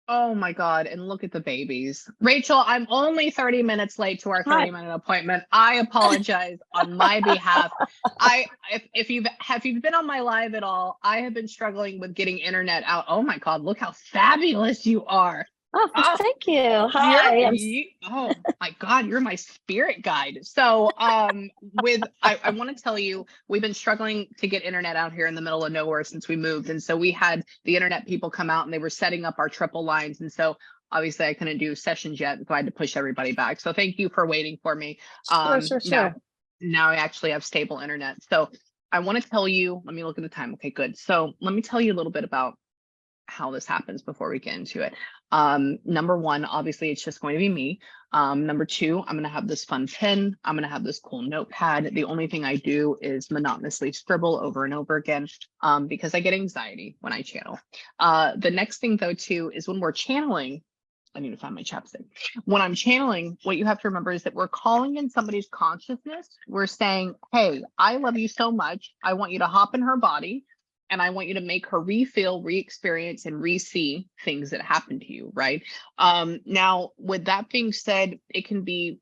Oh my God. And look at the babies. Rachel, I'm only 30 minutes late to our Hi. 30-minute appointment. I apologize on my behalf. If you've been on my live at all, I have been struggling with getting internet out. Oh my God, look how fabulous you are. Oh, Oh, thank you. Hi. oh my God, you're my spirit guide. So I want to tell you, we've been struggling to get internet out here in the middle of nowhere since we moved. And so we had the internet people come out and they were setting up our triple lines. And so obviously I couldn't do sessions yet, so I had to push everybody back. So thank you for waiting for me. Sure. Now I actually have stable internet. So I want to tell you, let me look at the time. Okay, good. So let me tell you a little bit about how this happens before we get into it. Number one, obviously it's just going to be me. Number two, I'm going to have this fun pen. I'm going to have this cool notepad. The only thing I do is monotonously scribble over and over again because I get anxiety when I channel. The next thing though too is when we're channeling, I need to find my chapstick. When I'm channeling, what you have to remember is that we're calling in somebody's consciousness. We're saying, hey, I love you so much. I want you to hop in her body. And I want you to make her re-feel, re-experience, and re-see things that happen to you, right? Now, with that being said, it can be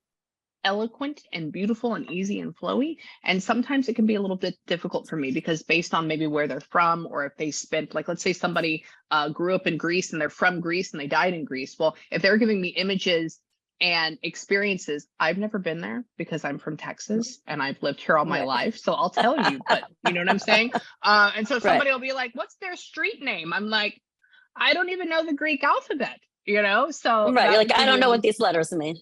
eloquent and beautiful and easy and flowy. And sometimes it can be a little bit difficult for me because based on maybe where they're from, or if they spent, like, let's say somebody grew up in Greece and they're from Greece and they died in Greece. Well, if they're giving me images and experiences, I've never been there because I'm from Texas and I've lived here all my life. So I'll tell you, but you know what I'm saying? And so somebody will be like, what's their street name? I'm like, I don't even know the Greek alphabet, you know? So Right. You're like, I don't know what these letters mean.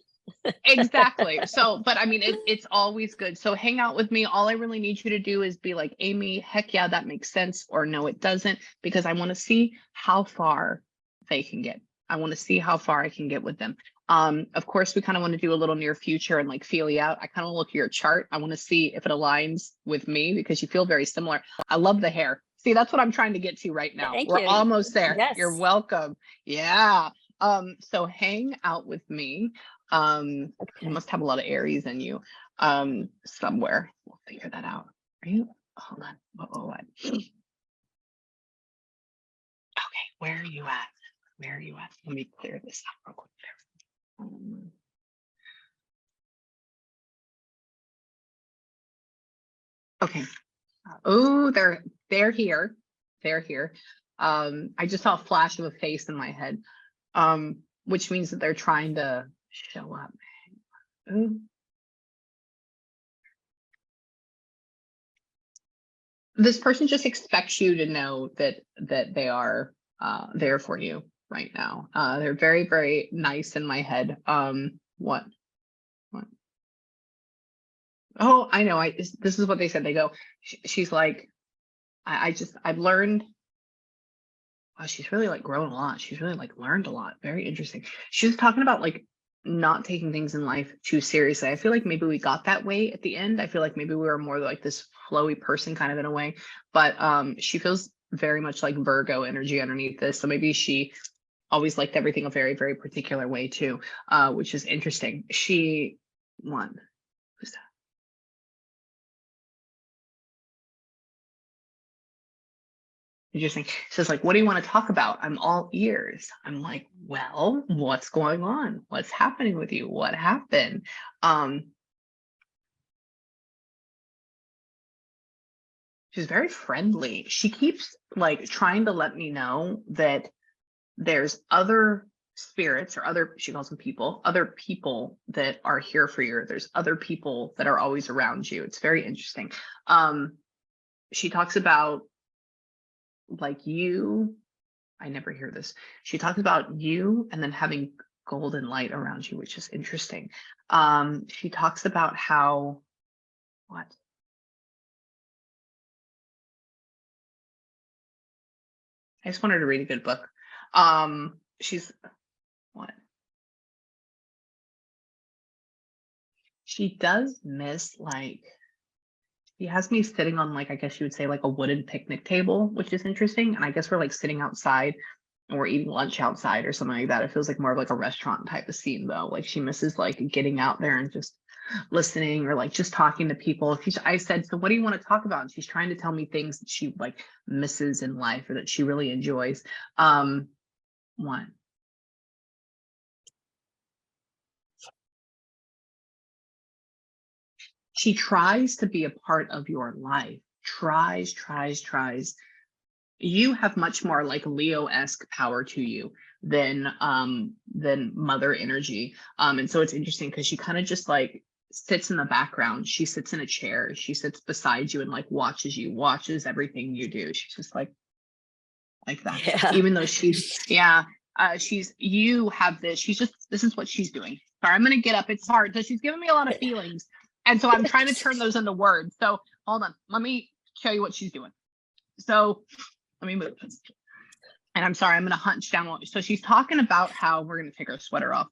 Exactly. So, but I mean, it's always good. So hang out with me. All I really need you to do is be like, Amie, heck yeah, that makes sense. Or no, it doesn't, because I want to see how far they can get. I want to see how far I can get with them. Of course, we kind of want to do a little near future and like feel you out. I kind of look at your chart. I want to see if it aligns with me because you feel very similar. I love the hair. See, that's what I'm trying to get to right now. We're almost there. Yes. You're welcome. Yeah. So hang out with me. You must have a lot of Aries in you somewhere. We'll figure that out. Are you? Hold on. What? Okay, where are you at? Where are you at? Let me clear this up real quick. Okay. Oh, they're here. They're here. I just saw a flash of a face in my head, which means that they're trying to show up. Ooh. This person just expects you to know that they are there for you right now. They're very, very nice in my head. What? Oh, I know. This is what they said. They go, she's like, I've learned. Wow, she's really like grown a lot. She's really like learned a lot. Very interesting. She was talking about like not taking things in life too seriously. I feel like maybe we got that way at the end. I feel like maybe we were more like this flowy person kind of in a way, but she feels very much like Virgo energy underneath this. So maybe she always liked everything a very, very particular way too, which is interesting. She won. Who's that? Interesting. Says like, what do you want to talk about? I'm all ears. I'm like, well, what's going on? What's happening with you? What happened? She's very friendly. She keeps like trying to let me know that there's other spirits or other, she calls them people, other people that are here for you. There's other people that are always around you. It's very interesting. She talks about like you, I never hear this. She talks about you and then having golden light around you, which is interesting. She talks about how, what? I just wanted to read a good book. She's, what? She does miss like, he has me sitting on like, I guess you would say like a wooden picnic table, which is interesting. And I guess we're like sitting outside and we're eating lunch outside or something like that. It feels like more of like a restaurant type of scene though. Like she misses like getting out there and just listening or like just talking to people. I said, so what do you want to talk about? And she's trying to tell me things that she like misses in life or that she really enjoys. One. She tries to be a part of your life. Tries. You have much more like Leo-esque power to you than mother energy. And so it's interesting because she kind of just like sits in the background. She sits in a chair. She sits beside you and like watches you, watches everything you do. She's just like that. Yeah. Even though you have this, this is what she's doing. Sorry, I'm going to get up. It's hard. So she's giving me a lot of feelings. And so I'm trying to turn those into words. So hold on. Let me show you what she's doing. So let me move. And I'm sorry, I'm going to hunch down. So she's talking about how we're going to take our sweater off.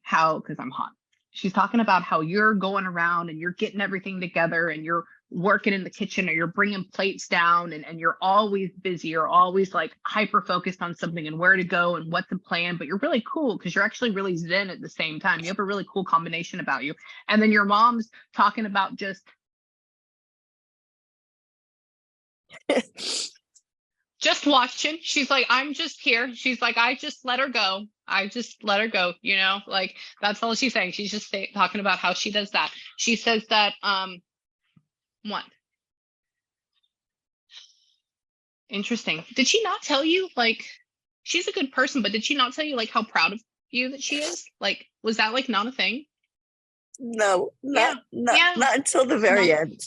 Because I'm hot. She's talking about how you're going around and you're getting everything together and you're working in the kitchen or you're bringing plates down and you're always busy. You're always like hyper focused on something and where to go and what to plan. But you're really cool because you're actually really zen at the same time. You have a really cool combination about you. And then your mom's talking about just watching. She's like, I'm just here. She's like, I just let her go. You know, like that's all she's saying. She's just talking about how she does that. She says that, what? Interesting. Did she not tell you, like, she's a good person, but did she not tell you like how proud of you that she is? Like, was that like not a thing? No, not until the very end.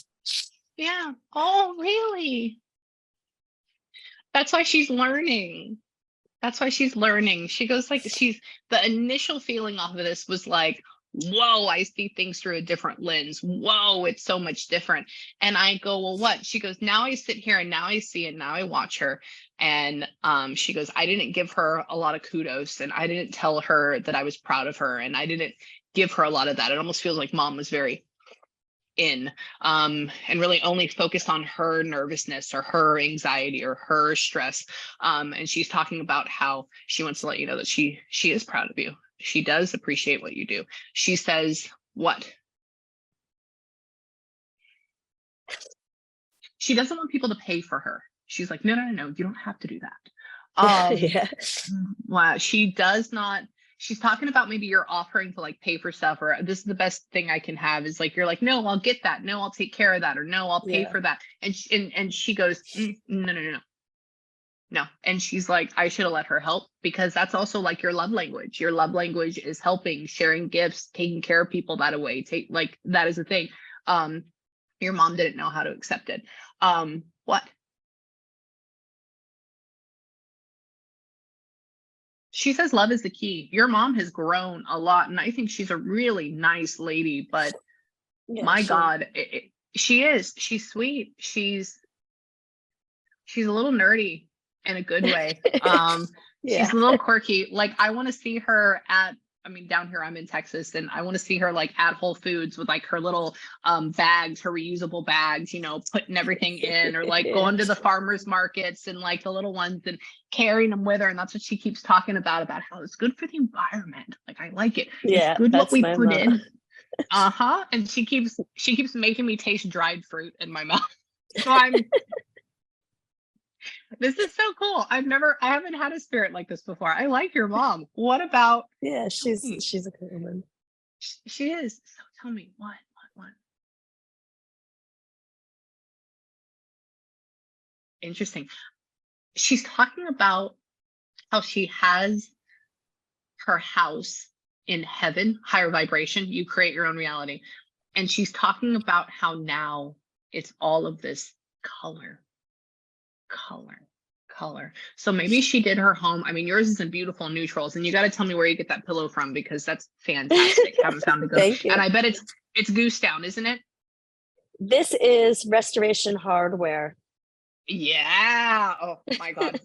Yeah. Oh, really? That's why she's learning. She goes like, the initial feeling off of this was like, whoa, I see things through a different lens. Whoa, it's so much different. And I go, well, what? She goes, now I sit here and now I see it. Now I watch her. And she goes, I didn't give her a lot of kudos and I didn't tell her that I was proud of her. And I didn't give her a lot of that. It almost feels like mom was very and really only focused on her nervousness or her anxiety or her stress. And she's talking about how she wants to let you know that she is proud of you. She does appreciate what you do. She says, what? She doesn't want people to pay for her. She's like, no, you don't have to do that. Yeah. Wow, she does not. She's talking about maybe you're offering to like pay for stuff or this is the best thing I can have is like, you're like, no, I'll get that. No, I'll take care of that. Or no, I'll pay for that. And she goes, no. And she's like, I should have let her help because that's also like your love language. Your love language is helping, sharing gifts, taking care of people that way. Like that is a thing. Your mom didn't know how to accept it. What? She says love is the key. Your mom has grown a lot, and I think she's a really nice lady, but my God, she is. She's sweet. She's a little nerdy in a good way. She's a little quirky. Like I want to see her down here, I'm in Texas, and I want to see her like at Whole Foods with like her little bags, her reusable bags, you know, putting everything in, or like going to the farmers markets and like the little ones and carrying them with her. And that's what she keeps talking about how it's good for the environment. Like I like it. Yeah, it's good what we put in. And she keeps making me taste dried fruit in my mouth. So this is so cool. I haven't had a spirit like this before. I like your mom. What about? Yeah, she's a good woman. She is. So tell me what? Interesting. She's talking about how she has her house in heaven, higher vibration. You create your own reality. And she's talking about how now it's all of this color. So maybe she did her home. I mean, yours is in beautiful neutrals, and you got to tell me where you get that pillow from because that's fantastic. Haven't found a good. Thank you. And I bet it's Goose Down, isn't it? This is Restoration Hardware. Yeah. Oh my God.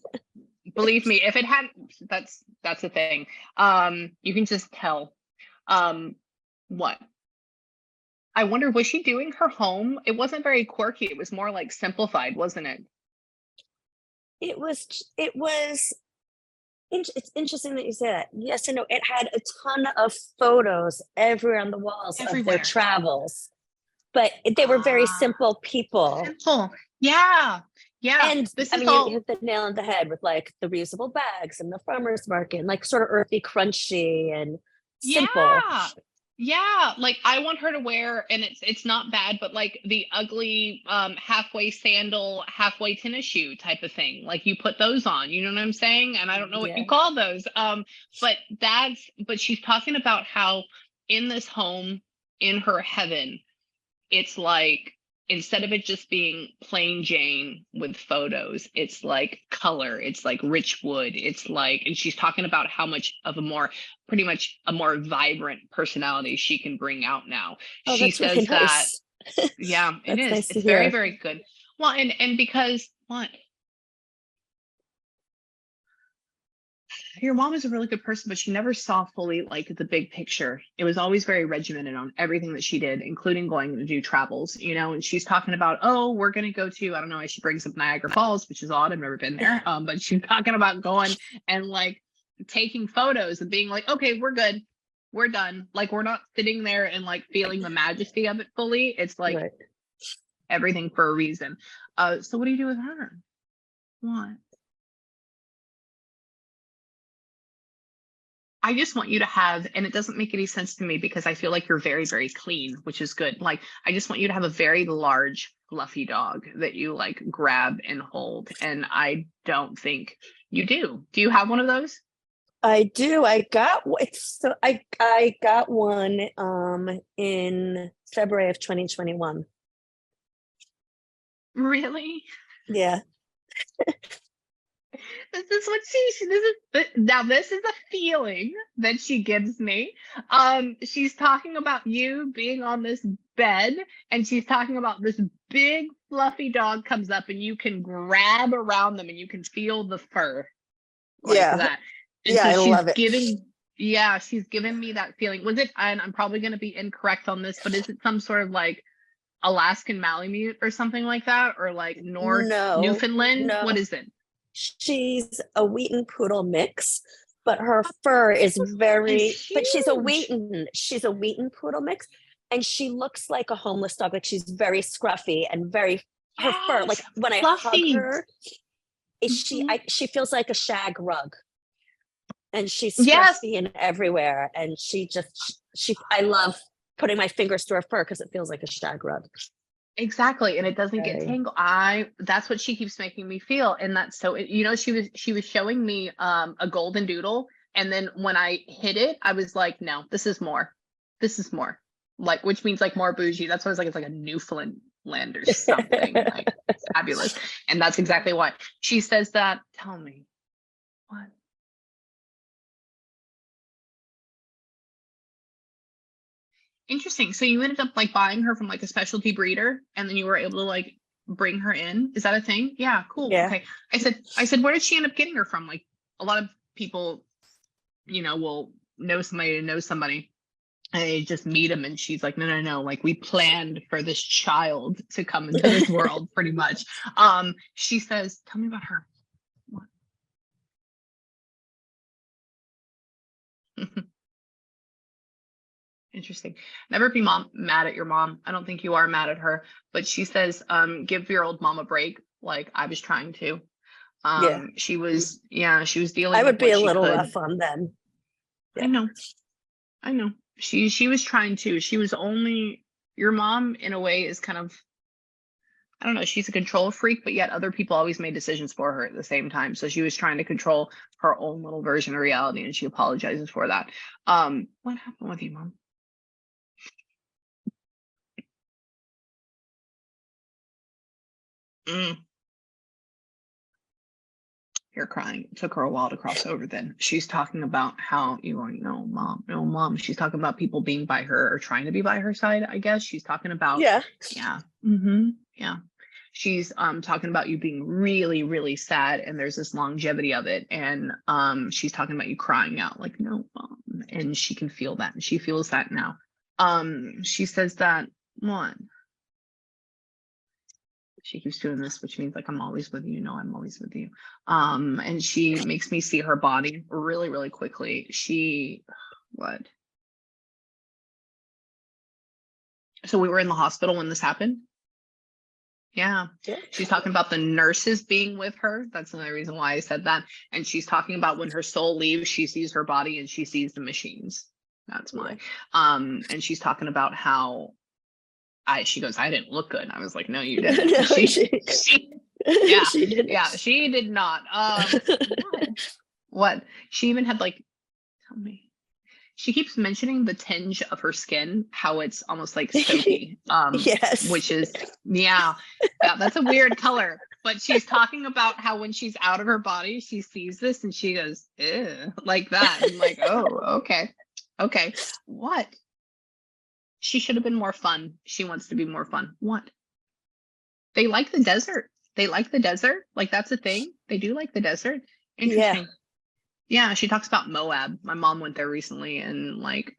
Believe me, if it hadn't, that's the thing. You can just tell. What? I wonder, was she doing her home? It wasn't very quirky. It was more like simplified, wasn't it? It's interesting that you say that. Yes and no. It had a ton of photos everywhere on the walls of their travels, but they were very simple people. Simple. Yeah. And this you hit the nail on the head with like the reusable bags and the farmer's market, and like sort of earthy, crunchy, and simple. Yeah, like I want her to wear, and it's not bad, but like the ugly halfway sandal, halfway tennis shoe type of thing. Like you put those on, you know what I'm saying? And I don't know what you Yeah. call those. But she's talking about how in this home, in her heaven, it's like instead of it just being plain Jane with photos, it's like color, it's like rich wood, it's like, and she's talking about how much of a more, pretty much a more vibrant personality she can bring out now. Oh, She that's really says that, nice. yeah, it That's is. nice to It's very, hear. very good. Well, and because what? Your mom is a really good person, but she never saw fully like the big picture. It was always very regimented on everything that she did, including going to do travels, you know, and she's talking about, oh, we're going to go to, I don't know, she brings up Niagara Falls, which is odd. I've never been there. But she's talking about going and like taking photos and being like, okay, we're good. We're done. Like, we're not sitting there and like feeling the majesty of it fully. It's like Right. everything for a reason. So what do you do with her? What? I just want you to have, and it doesn't make any sense to me because I feel like you're very, very clean, which is good. Like, I just want you to have a very large, fluffy dog that you like grab and hold. And I don't think you do. Do you have one of those? I do. I got one in February of 2021. Really? Yeah. This is what this is a feeling that she gives me. She's talking about you being on this bed, and she's talking about this big fluffy dog comes up and you can grab around them and you can feel the fur like Yeah. that. And Yeah, I so love it. she's giving me that feeling. Was it, and I'm probably going to be incorrect on this, but is it some sort of like Alaskan Malamute or something like that, or like North Newfoundland? No. What is it? She's a Wheaten Poodle mix, but her fur is very, but she's a Wheaten Poodle mix, and she looks like a homeless dog. Like she's very scruffy and very, her fur, like when I hug her, she feels like a shag rug, and she's scruffy and everywhere. And I love putting my fingers through her fur because it feels like a shag rug. Exactly, and it doesn't get tangled. That's what she keeps making me feel, and that's so. You know, she was showing me a golden doodle, and then when I hit it, I was like, no, this is more. This is more, like, which means like more bougie. That's why I was like, it's like a Newfoundland or something, like fabulous, and that's exactly why she says that. Tell me, what? Interesting. So you ended up like buying her from like a specialty breeder, and then you were able to like bring her in. Is that a thing? Yeah, cool. Yeah. Okay. I said, where did she end up getting her from? Like a lot of people, you know, will know somebody to know somebody, and they just meet them, and she's like, no. Like we planned for this child to come into this world, pretty much. She says, tell me about her. What? Interesting. Never be mad at your mom. I don't think you are mad at her, but she says, give your old mom a break. Like I was trying to. She was dealing I with would be what a she little could. rough on them. Yeah. I know. She was trying to. She was only, your mom in a way is kind of, I don't know, she's a control freak, but yet other people always made decisions for her at the same time. So she was trying to control her own little version of reality, and she apologizes for that. What happened with you, Mom? You're crying. It took her a while to cross over then. She's talking about how you are, no, mom. She's talking about people being by her or trying to be by her side, I guess. She's talking about, yeah. Yeah. She's talking about you being really, really sad, and there's this longevity of it. And she's talking about you crying out like, no, mom. And she can feel that. And she feels that now. She says that one. She keeps doing this, which means like I'm always with you. No, I'm always with you. And she makes me see her body really, really quickly. What? So we were in the hospital when this happened. Yeah. She's talking about the nurses being with her. That's another reason why I said that. And she's talking about when her soul leaves, she sees her body and she sees the machines. That's Yeah. why. And she's talking about how she goes, I didn't look good. I was like, no, you didn't. No, She yeah, she didn't. yeah, she did not. What? She even had like, tell me. She keeps mentioning the tinge of her skin, how it's almost like soapy. Yes. Which is, yeah, that's a weird color. But she's talking about how when she's out of her body, she sees this and she goes, ew, like that. I'm like, oh, okay. Okay. What? She should have been more fun. She wants to be more fun. What? They like the desert. They like the desert. Like that's a thing. They do like the desert. Interesting. Yeah, she talks about Moab. My mom went there recently and like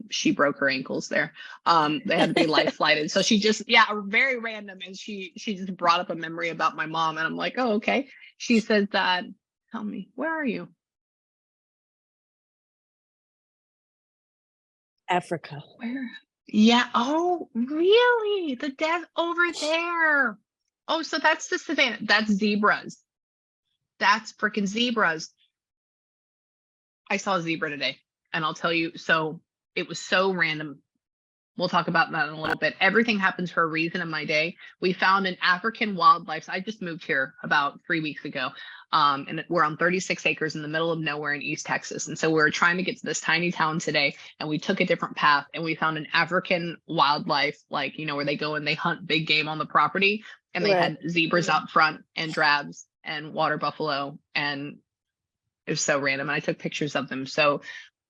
she broke her ankles there. They had to be life flighted. So she just, yeah, very random. And she just brought up a memory about my mom. And I'm like, oh, okay. She says that, tell me, where are you? Africa. Where? Yeah. Oh, really? The death over there. Oh, so that's the savannah. That's zebras. That's freaking zebras. I saw a zebra today, and I'll tell you, so it was so random. We'll talk about that in a little bit. Everything happens for a reason in my day. We found an African wildlife. I just moved here about 3 weeks ago. And we're on 36 acres in the middle of nowhere in East Texas. And so we were trying to get to this tiny town today, and we took a different path, and we found an African wildlife, like, you know, where they go and they hunt big game on the property. And they had zebras out front and drabs and water buffalo, and it was so random. And I took pictures of them. So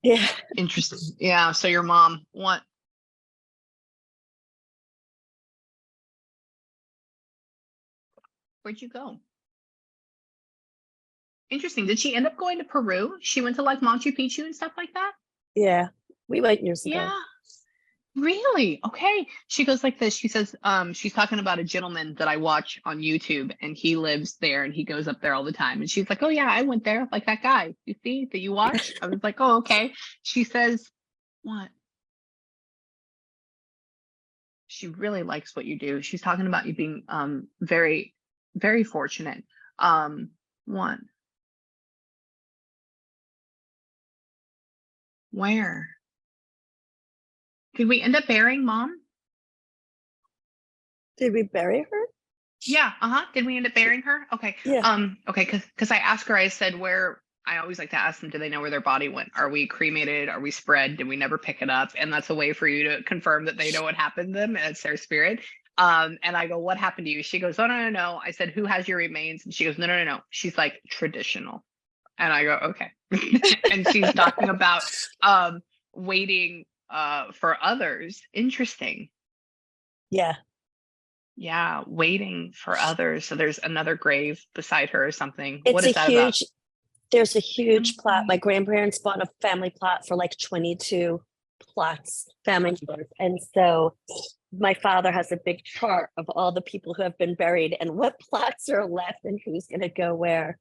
Yeah. interesting. Yeah. So your mom, what? Where'd you go? Interesting. Did she end up going to Peru? She went to like Machu Picchu and stuff like that? Yeah. We went years ago. Yeah. Really? Okay. She goes like this. She says, she's talking about a gentleman that I watch on YouTube, and he lives there and he goes up there all the time. And she's like, oh yeah, I went there, like that guy, you see, that you watch. I was like, oh, okay. She says, what? She really likes what you do. She's talking about you being very, very fortunate. What? Where? Did we end up burying mom? Did we bury her? Yeah. Did we end up burying her? Okay. Yeah. Okay. Because I asked her, I said, where, I always like to ask them, do they know where their body went? Are we cremated? Are we spread? Did we never pick it up? And that's a way for you to confirm that they know what happened to them and it's their spirit. And I go, what happened to you? She goes, oh, no. I said, who has your remains? And she goes, no. She's like, traditional. And I go, okay. And she's talking about waiting for others. Interesting. Yeah. Yeah, waiting for others. So there's another grave beside her or something. It's What is that about? There's a huge plot. My grandparents bought a family plot for like 22 plots, family members. And so my father has a big chart of all the people who have been buried and what plots are left and who's going to go where.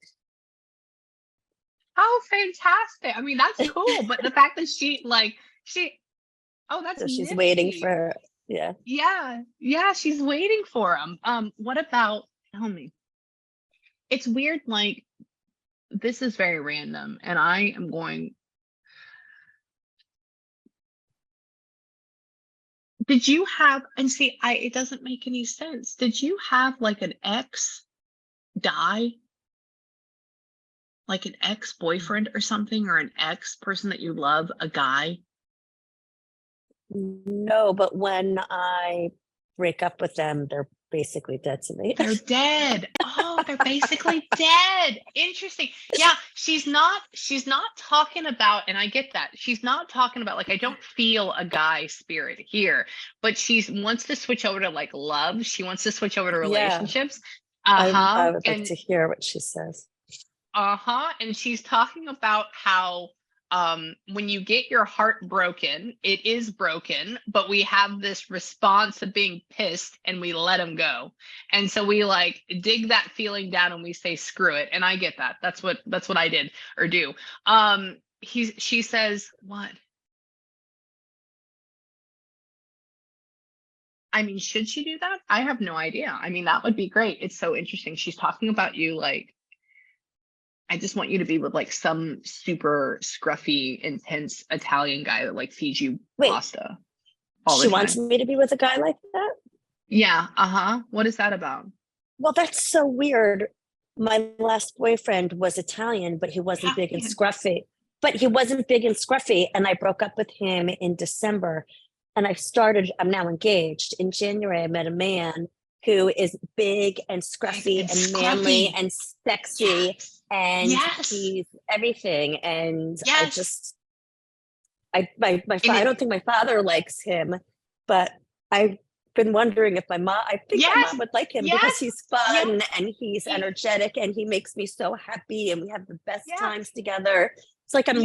Oh, fantastic. I mean, that's cool. But the fact that oh, that's So she's nifty. waiting for, yeah. Yeah, she's waiting for him. What about, tell me. It's weird, like, this is very random, and I am going, did you have, and see, it doesn't make any sense. Did you have like an ex die? Like an ex-boyfriend or something, or an ex person that you love, a guy? No, but when I break up with them, they're basically dead to me. They're dead. Oh, they're basically dead. Interesting. Yeah, she's not talking about, and I get that. She's not talking about, like, I don't feel a guy spirit here, but she wants to switch over to like love. She wants to switch over to relationships. I would like to hear what she says. And she's talking about how when you get your heart broken, it is broken, but we have this response of being pissed and we let him go. And so we like dig that feeling down and we say, screw it. And I get that. That's what I did or do. She says, what? I mean, should she do that? I have no idea. I mean, that would be great. It's so interesting. She's talking about you like, I just want you to be with like some super scruffy, intense Italian guy that like feeds you Wait, pasta all she the wants time. me to be with a guy like that? Yeah. Uh-huh. What is that about? Well, that's so weird. My last boyfriend was Italian, but he wasn't big and Italian. scruffy. But he wasn't big and scruffy. And I broke up with him in December. And I'm now engaged. In January, I met a man who is big and scruffy And and manly scruffy. and sexy. Yes. And Yes. he's everything. And I Yes. just, I And I don't think my father likes him, but I've been wondering if I think my yes. mom would like him because Yes. he's fun Yes. and he's He, energetic and he makes me so happy and we have the best times yes. together. It's like Yes.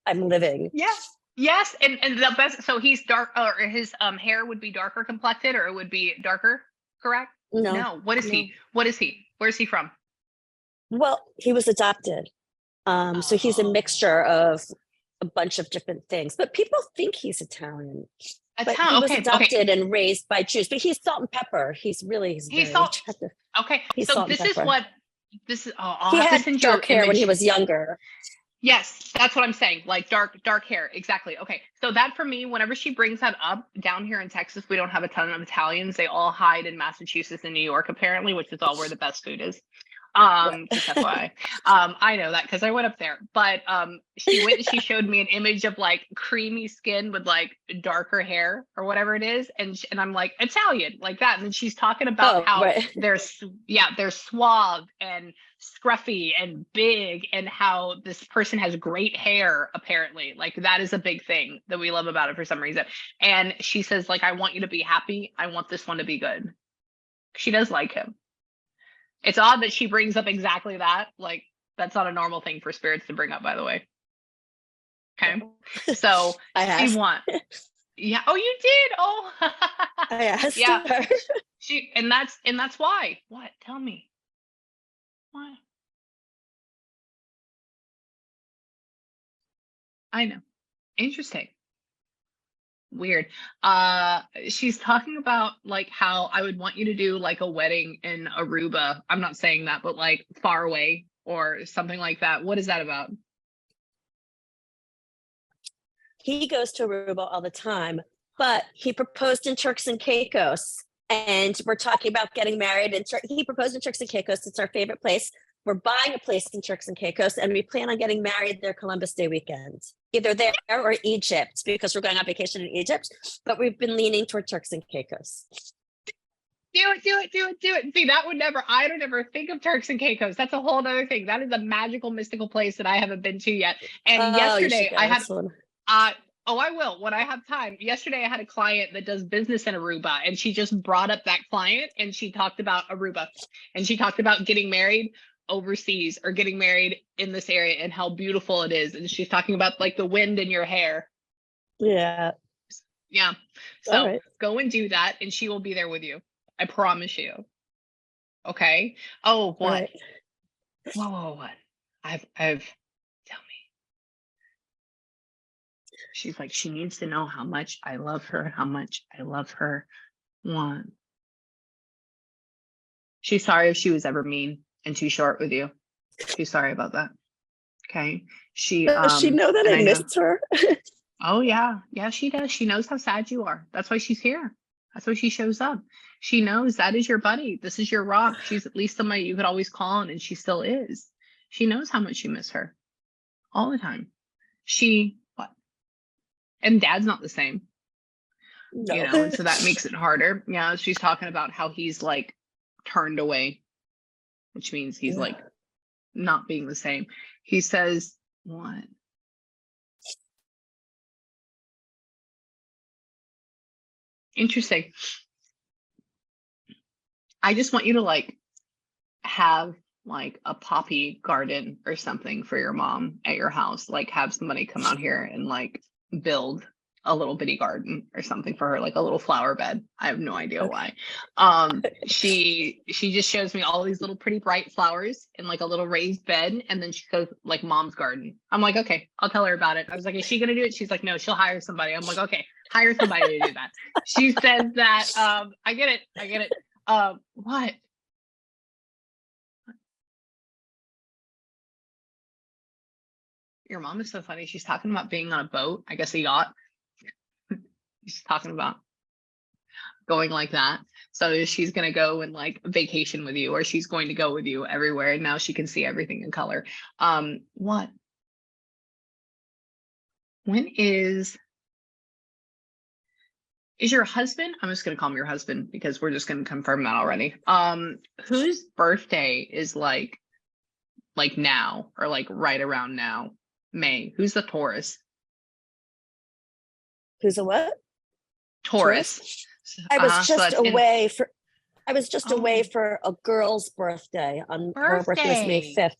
I'm living. Yes. Yes. And the best, so he's dark, or his hair would be darker complected, or it would be darker, correct? No, No. What is no. he? What is he? Where's he from? Well, he was adopted. So he's a Oh. mixture of a bunch of different things, but people think he's Italian. But he was Okay. Okay. adopted and raised by Jews, but he's salt and pepper. He's He's very so attractive. okay. He's So salt and this is pepper. what this is. Oh, I'll He have to had send you an dark hair when he image. was younger. Yes, that's what I'm saying. Like dark hair. Exactly. Okay. So that for me, whenever she brings that up, down here in Texas, we don't have a ton of Italians. They all hide in Massachusetts and New York, apparently, which is all where the best food is. Just Yeah. FYI. I know that because I went up there. But she went and she showed me an image of like creamy skin with like darker hair or whatever it is, and I'm like Italian, like that. And then she's talking about Oh, how right. they're suave and scruffy and big, and how this person has great hair, apparently. Like that is a big thing that we love about it for some reason. And she says, like, I want you to be happy. I want this one to be good. She does like him. It's odd that she brings up exactly that. Like, that's not a normal thing for spirits to bring up, by the way. Okay. So I she asked. want, yeah. Oh, you did. Oh, I asked yeah. her. And that's why. What? Tell me. Why? I know. Interesting. Weird. She's talking about like how I would want you to do like a wedding in Aruba. I'm not saying that, but like far away or something like that. What is that about? He goes to Aruba all the time, but he proposed in Turks and Caicos. And we're talking about getting married. He proposed in Turks and Caicos. It's our favorite place. We're buying a place in Turks and Caicos, and we plan on getting married there Columbus Day weekend, either there or Egypt, because we're going on vacation in Egypt. But we've been leaning toward Turks and Caicos. Do it. See, that would never, I don't ever think of Turks and Caicos. That's a whole other thing. That is a magical, mystical place that I haven't been to yet. And yesterday I had, oh, I will when I have time. Yesterday I had a client that does business in Aruba, and she just brought up that client and she talked about Aruba, and she talked about getting married overseas or getting married in this area and how beautiful it is. And she's talking about like the wind in your hair. Yeah. Yeah. So go and do that, and she will be there with you. I promise you. Okay. Oh, what? Right. Whoa, what? I've tell me. She's like, she needs to know how much I love her, how much I love her. One. She's sorry if she was ever mean and too short with you. She's sorry about that. Okay. Does she know that I missed her? Oh yeah. Yeah, she does. She knows how sad you are. That's why she's here. That's why she shows up. She knows that is your buddy. This is your rock. She's at least somebody you could always call on, and she still is. She knows how much you miss her all the time. What? And dad's not the same. No. You know, and so that makes it harder. Yeah, she's talking about how he's like turned away, which means he's like not being the same. He says, what? Interesting. I just want you to like have like a poppy garden or something for your mom at your house. Like have somebody come out here and like build a little bitty garden or something for her, like a little flower bed. I have no idea why. She just shows me all these little pretty bright flowers in like a little raised bed, and then she goes like mom's garden. I'm like, okay, I'll tell her about it. I was like, is she gonna do it? She's like, no, she'll hire somebody. I'm like, okay, hire somebody to do that. She says that I get it. What? Your mom is so funny. She's talking about being on a boat, I guess a yacht. She's talking about going like that. So she's going to go and like vacation with you, or she's going to go with you everywhere. And now she can see everything in color. What? When is your husband? I'm just going to call him your husband because we're just going to confirm that already. Whose birthday is like now, or like right around now? May. Who's the Taurus? Who's a what? Taurus. I was So just that's in away for. I was just away Oh, for a girl's birthday. On her birthday was May birthday. 5th,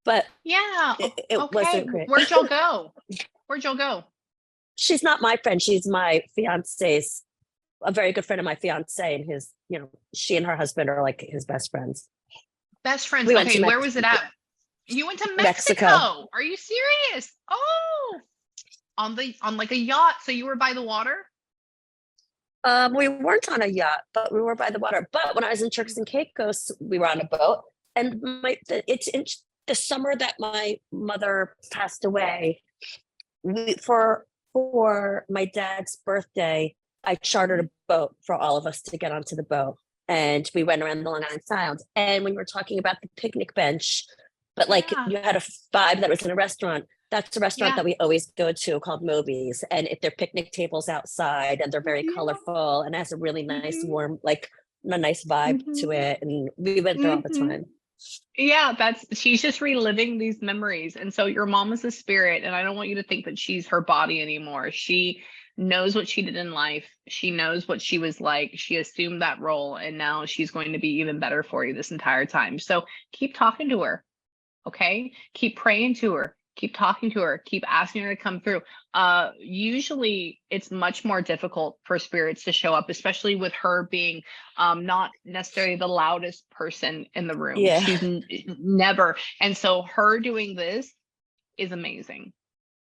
but Yeah. it Okay. wasn't great. Where'd y'all go? Where'd y'all go? She's not my friend. She's my fiance's, a very good friend of my fiance, and his, she and her husband are like his best friends. Best friends. We went Okay, to where was it at? You went to Mexico. Mexico. Are you serious? Oh, on like a yacht. So you were by the water? We weren't on a yacht, but we were by the water. But when I was in Turks and Caicos, we were on a boat. And it's in the summer that my mother passed away. For my dad's birthday, I chartered a boat for all of us to get onto the boat, and we went around the Long Island Sound. And when you were talking about the picnic bench, but like Yeah. you had a vibe that was in a restaurant. That's a restaurant Yeah. that we always go to called Moby's, and if they're picnic tables outside and they're very Yeah. colorful and has a really nice Mhm. warm, like a nice vibe to Mhm. it, and we went there all the Mhm. time. Yeah, she's just reliving these memories. And so your mom is a spirit, and I don't want you to think that she's her body anymore. She knows what she did in life. She knows what she was like. She assumed that role, and now she's going to be even better for you this entire time. So keep talking to her. Okay. Keep praying to her. Keep talking to her. Keep asking her to come through. Usually it's much more difficult for spirits to show up, especially with her being not necessarily the loudest person in the room. Yeah. She's never. And so her doing this is amazing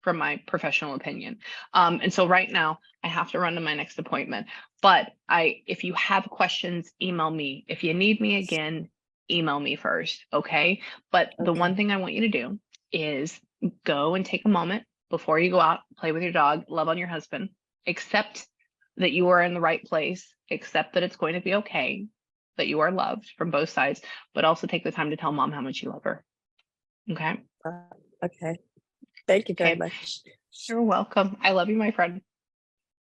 from my professional opinion. And so right now I have to run to my next appointment, but if you have questions, email me. If you need me again, email me first. Okay. But the one Okay. thing I want you to do is go and take a moment before you go out, play with your dog, love on your husband, accept that you are in the right place, accept that it's going to be okay, that you are loved from both sides, but also take the time to tell mom how much you love her. Okay. Okay. Thank you very Okay. much. You're welcome. I love you, my friend.